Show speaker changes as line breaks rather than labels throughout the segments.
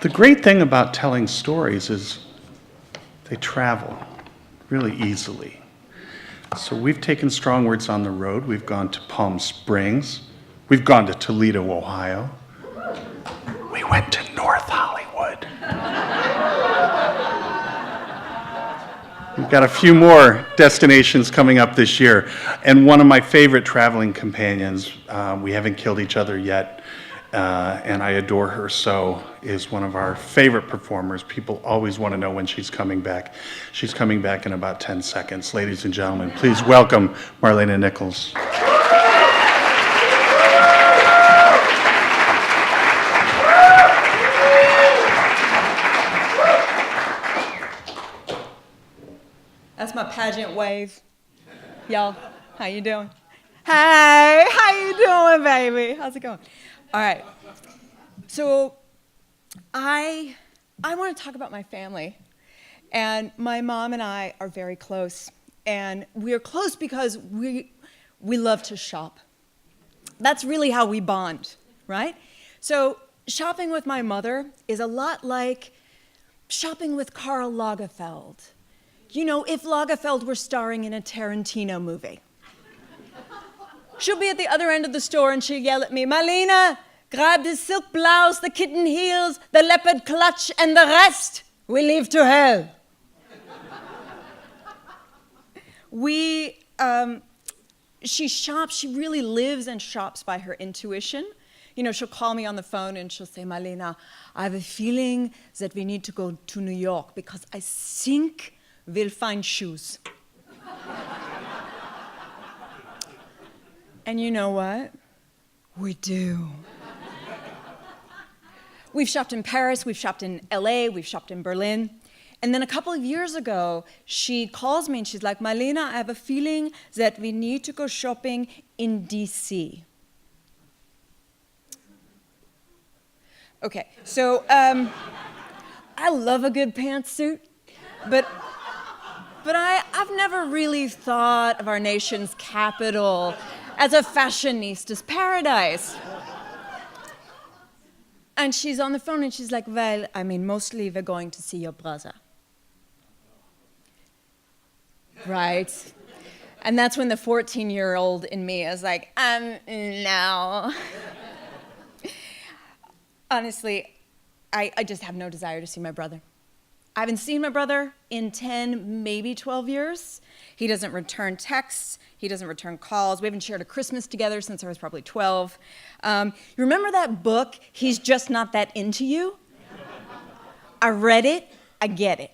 The great thing about telling stories is they travel really easily. So we've taken Strong Words on the road. We've gone to Palm Springs. We've gone to Toledo, Ohio. We went to North Hollywood. We've got a few more destinations coming up this year. And one of my favorite traveling companions, we haven't killed each other yet, and I adore her so, is one of our favorite performers. People always want to know when she's coming back. She's coming back in about 10 seconds. Ladies and gentlemen, please welcome Marlene Nichols.
That's my pageant wave. Y'all, how you doing? Hey, how you doing, baby? How's it going? All right. So I want to talk about my family. And my mom and I are very close. And we are close because we love to shop. That's really how we bond, right? So shopping with my mother is a lot like shopping with Karl Lagerfeld. You know, if Lagerfeld were starring in a Tarantino movie. She'll be at the other end of the store and she'll yell at me, Marlene, grab the silk blouse, the kitten heels, the leopard clutch, and the rest we leave to hell. She shops, she really lives and shops by her intuition. You know, she'll call me on the phone and she'll say, Marlene, I have a feeling that we need to go to New York because I think we'll find shoes. And you know what? We do. We've shopped in Paris, we've shopped in LA, we've shopped in Berlin. And then a couple of years ago, she calls me and she's like, Marlene, I have a feeling that we need to go shopping in DC. Okay, so I love a good pantsuit, but I've never really thought of our nation's capital as a fashionista's paradise. And she's on the phone and she's like, well, I mean, mostly we're going to see your brother. Right? And that's when the 14-year-old in me is like, no. Honestly, I just have no desire to see my brother. I haven't seen my brother in 10, maybe 12 years. He doesn't return texts. He doesn't return calls. We haven't shared a Christmas together since I was probably 12. You remember that book, He's Just Not That Into You? I read it. I get it.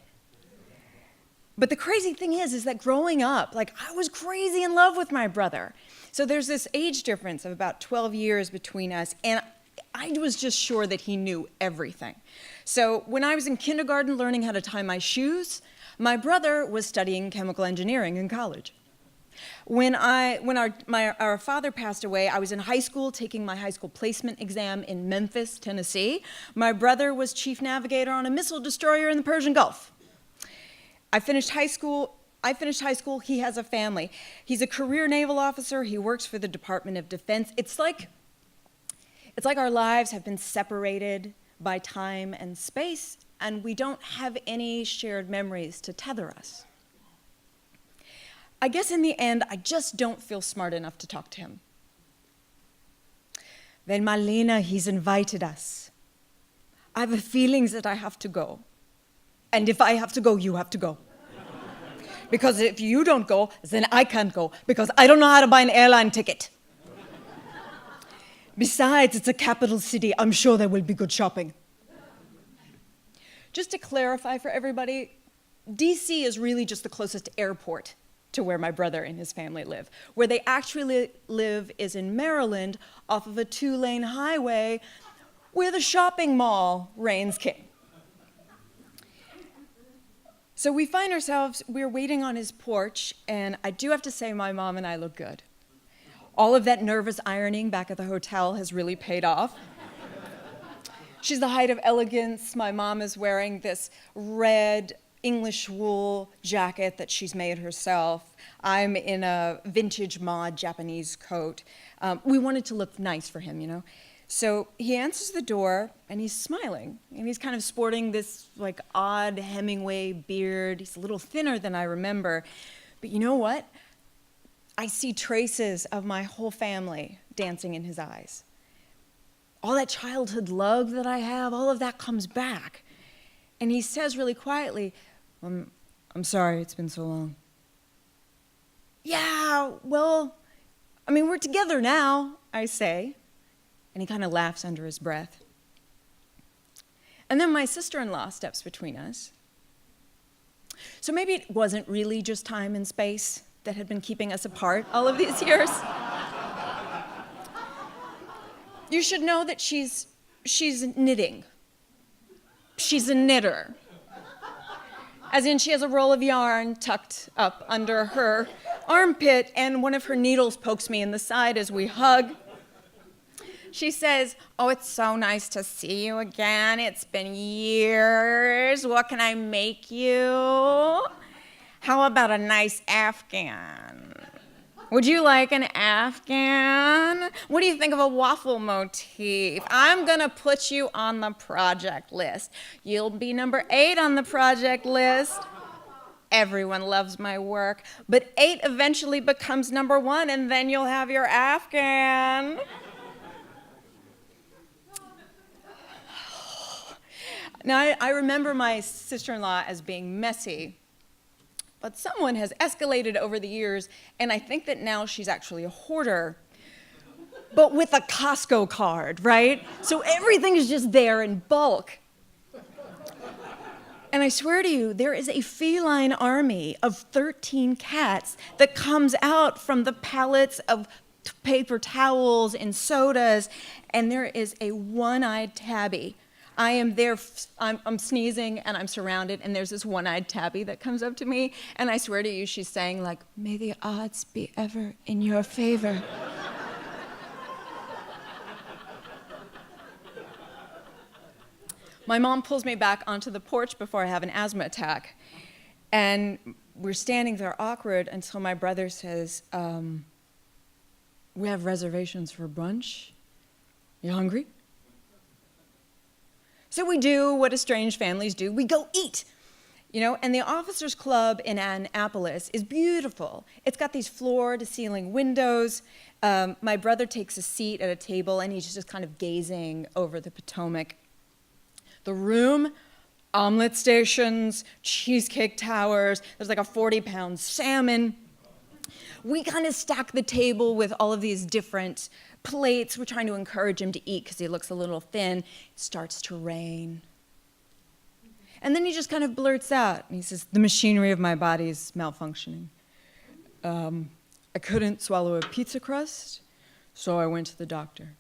But the crazy thing is that growing up, like, I was crazy in love with my brother. So there's this age difference of about 12 years between us, and I was just sure that he knew everything. So when I was in kindergarten learning how to tie my shoes, my brother was studying chemical engineering in college. When our father passed away, I was in high school taking my high school placement exam in Memphis, Tennessee. My brother was chief navigator on a missile destroyer in the Persian Gulf. I finished high school, he has a family. He's a career naval officer, he works for the Department of Defense. It's like our lives have been separated by time and space, and we don't have any shared memories to tether us. I guess in the end, I just don't feel smart enough to talk to him. Well, Marlene, he's invited us. I have a feeling that I have to go. And if I have to go, you have to go. Because if you don't go, then I can't go, because I don't know how to buy an airline ticket. Besides, it's a capital city. I'm sure there will be good shopping. Just to clarify for everybody, DC is really just the closest airport to where my brother and his family live. Where they actually live is in Maryland, off of a 2-lane highway where the shopping mall reigns king. So we find ourselves, we're waiting on his porch, and I do have to say my mom and I look good. All of that nervous ironing back at the hotel has really paid off. She's the height of elegance. My mom is wearing this red English wool jacket that she's made herself. I'm in a vintage mod Japanese coat. We wanted to look nice for him, you know. So he answers the door, and he's smiling, and he's kind of sporting this like odd Hemingway beard. He's a little thinner than I remember, but you know what? I see traces of my whole family dancing in his eyes. All that childhood love that I have, all of that comes back. And he says really quietly, I'm sorry it's been so long. Yeah, well, I mean, we're together now, I say. And he kind of laughs under his breath. And then my sister-in-law steps between us. So maybe it wasn't really just time and space that had been keeping us apart all of these years. You should know that she's knitting. She's a knitter. As in, she has a roll of yarn tucked up under her armpit, and one of her needles pokes me in the side as we hug. She says, oh, it's so nice to see you again. It's been years. What can I make you? How about a nice Afghan? Would you like an Afghan? What do you think of a waffle motif? I'm going to put you on the project list. You'll be number 8 on the project list. Everyone loves my work, but 8 eventually becomes number 1, and then you'll have your Afghan. Now, I remember my sister-in-law as being messy, but someone has escalated over the years, and I think that now she's actually a hoarder, but with a Costco card, right? So everything is just there in bulk. And I swear to you, there is a feline army of 13 cats that comes out from the pallets of paper towels and sodas, and there is a one-eyed tabby. I am there, I'm sneezing, and I'm surrounded, and there's this one-eyed tabby that comes up to me, and I swear to you, she's saying, like, may the odds be ever in your favor. My mom pulls me back onto the porch before I have an asthma attack, and we're standing there awkward until my brother says, we have reservations for brunch. You hungry? So we do what estranged families do. We go eat, you know, and the Officers Club in Annapolis is beautiful. It's got these floor-to-ceiling windows. My brother takes a seat at a table, and he's just kind of gazing over the Potomac. The room, omelet stations, cheesecake towers, there's like a 40-pound salmon. We kind of stack the table with all of these different plates. We're trying to encourage him to eat because he looks a little thin. It starts to rain. And then he just kind of blurts out, and he says, the machinery of my body is malfunctioning. I couldn't swallow a pizza crust, so I went to the doctor.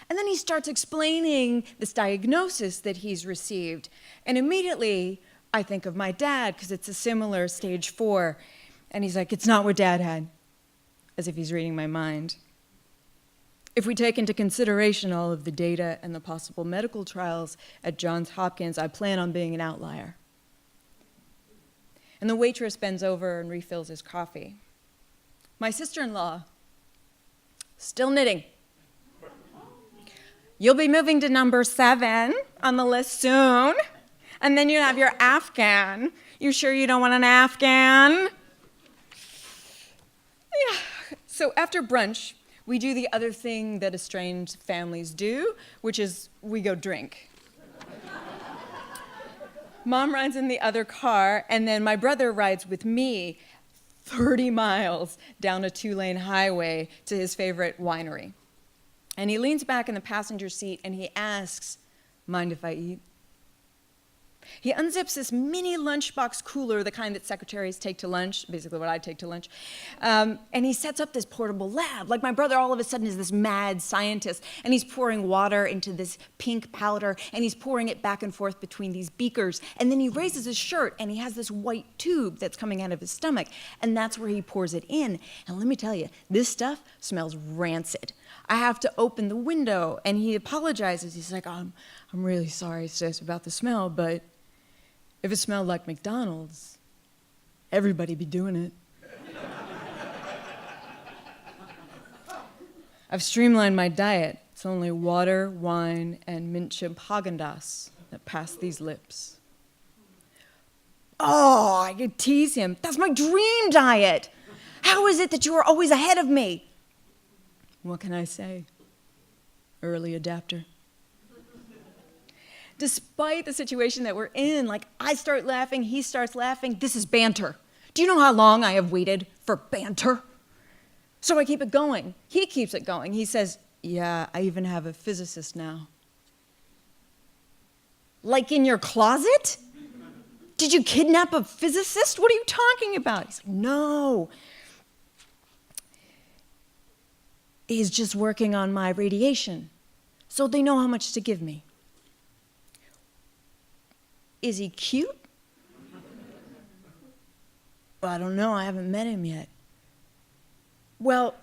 And then he starts explaining this diagnosis that he's received. And immediately, I think of my dad, because it's a similar stage 4. And he's like, it's not what Dad had, as if he's reading my mind. If we take into consideration all of the data and the possible medical trials at Johns Hopkins, I plan on being an outlier. And the waitress bends over and refills his coffee. My sister-in-law, still knitting. You'll be moving to number 7 on the list soon, and then you have your Afghan. You sure you don't want an Afghan? Yeah. So after brunch, we do the other thing that estranged families do, which is we go drink. Mom rides in the other car, and then my brother rides with me 30 miles down a 2-lane highway to his favorite winery. And he leans back in the passenger seat and he asks, mind if I eat? He unzips this mini lunchbox cooler, the kind that secretaries take to lunch, basically what I take to lunch, and he sets up this portable lab. Like my brother all of a sudden is this mad scientist, and he's pouring water into this pink powder, and he's pouring it back and forth between these beakers, and then he raises his shirt, and he has this white tube that's coming out of his stomach, and that's where he pours it in. And let me tell you, this stuff smells rancid. I have to open the window, and he apologizes. He's like, I'm really sorry, sis, about the smell, but if it smelled like McDonald's, everybody be doing it. I've streamlined my diet. It's only water, wine, and mint chip Haagen-Dazs that pass these lips. Oh, I could tease him. That's my dream diet. How is it that you are always ahead of me? What can I say? Early adapter. Despite the situation that we're in, like I start laughing, he starts laughing, this is banter. Do you know how long I have waited for banter? So I keep it going. He keeps it going. He says, yeah, I even have a physicist now. Like in your closet? Did you kidnap a physicist? What are you talking about? He's like, no. He's just working on my radiation, so they know how much to give me. Is he cute? Well, I don't know. I haven't met him yet. Well,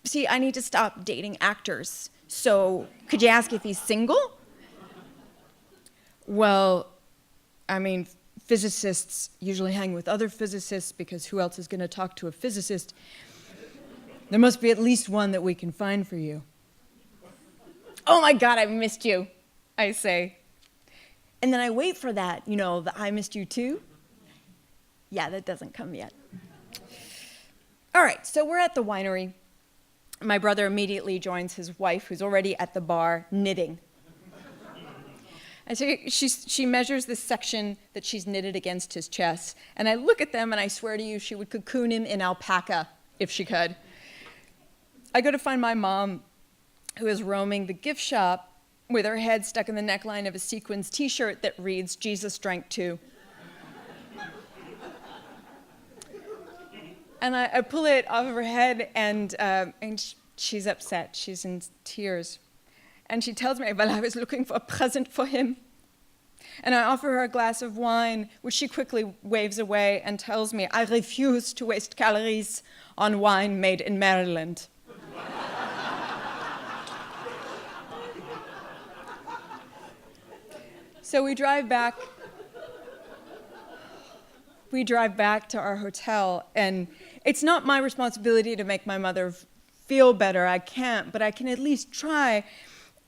see, I need to stop dating actors. So could you ask if he's single? Well, I mean, physicists usually hang with other physicists because who else is going to talk to a physicist? There must be at least one that we can find for you. Oh my God, I missed you, I say. And then I wait for that, you know, the I missed you too. Yeah, that doesn't come yet. All right, so we're at the winery. My brother immediately joins his wife, who's already at the bar knitting. And so she measures this section that she's knitted against his chest. And I look at them and I swear to you, she would cocoon him in alpaca if she could. I go to find my mom, who is roaming the gift shop with her head stuck in the neckline of a sequins t-shirt that reads, Jesus drank too. And I pull it off of her head, and she's upset. She's in tears. And she tells me, well, I was looking for a present for him. And I offer her a glass of wine, which she quickly waves away and tells me, I refuse to waste calories on wine made in Maryland. So we drive back to our hotel, and it's not my responsibility to make my mother feel better. I can't, but I can at least try.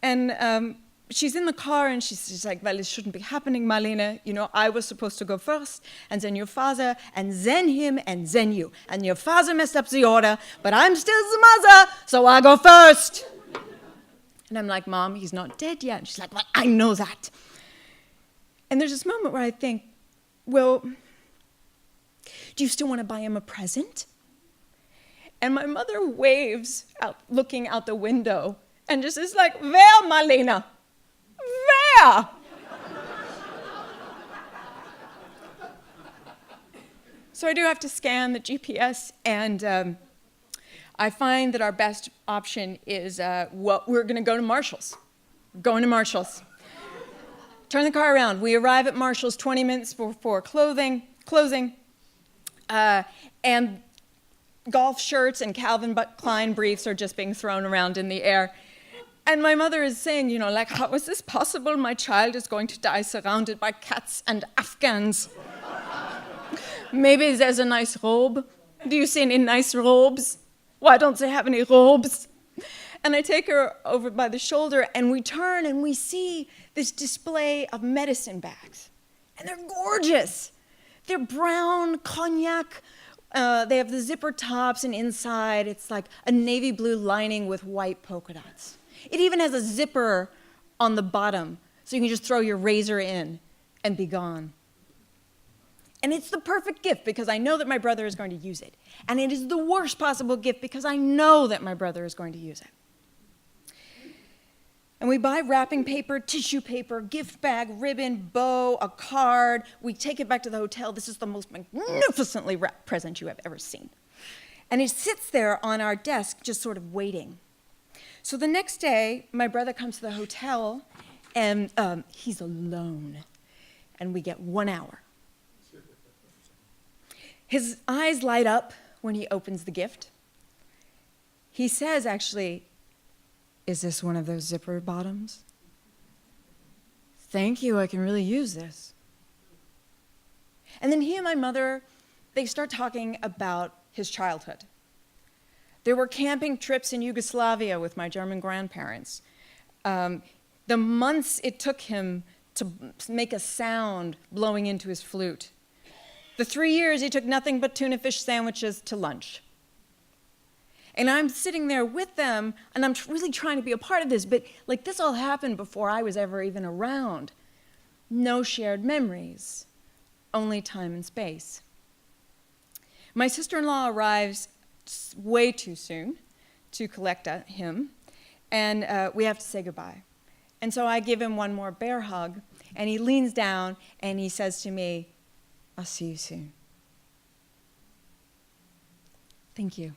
And she's in the car, and she's like, well, it shouldn't be happening, Marlene. You know, I was supposed to go first, and then your father, and then him, and then you. And your father messed up the order, but I'm still the mother, so I go first. And I'm like, Mom, he's not dead yet. And she's like, well, I know that. And there's this moment where I think, well, do you still want to buy him a present? And my mother waves out, looking out the window, and just is like, where, Marlene? Where? So I do have to scan the GPS, and I find that our best option is we're going to go to Marshall's. Going to Marshall's. Turn the car around. We arrive at Marshall's 20 minutes before closing. And golf shirts and Calvin Klein briefs are just being thrown around in the air. And my mother is saying, you know, like, how is this possible? My child is going to die surrounded by cats and Afghans. Maybe there's a nice robe. Do you see any nice robes? Why don't they have any robes? And I take her over by the shoulder, and we turn, and we see this display of medicine bags. And they're gorgeous. They're brown, cognac. They have the zipper tops, and inside it's like a navy blue lining with white polka dots. It even has a zipper on the bottom, so you can just throw your razor in and be gone. And it's the perfect gift because I know that my brother is going to use it. And it is the worst possible gift because I know that my brother is going to use it. And we buy wrapping paper, tissue paper, gift bag, ribbon, bow, a card. We take it back to the hotel. This is the most magnificently wrapped present you have ever seen. And it sits there on our desk just sort of waiting. So the next day, my brother comes to the hotel, and he's alone. And we get 1 hour. His eyes light up when he opens the gift. He says, actually, is this one of those zipper bottoms? Thank you, I can really use this. And then he and my mother, they start talking about his childhood. There were camping trips in Yugoslavia with my German grandparents. The months it took him to make a sound blowing into his flute. The 3 years he took nothing but tuna fish sandwiches to lunch. And I'm sitting there with them, and I'm really trying to be a part of this, but like this all happened before I was ever even around. No shared memories, only time and space. My sister-in-law arrives way too soon to collect him, and we have to say goodbye. And so I give him one more bear hug, and he leans down and he says to me, "I'll see you soon." Thank you.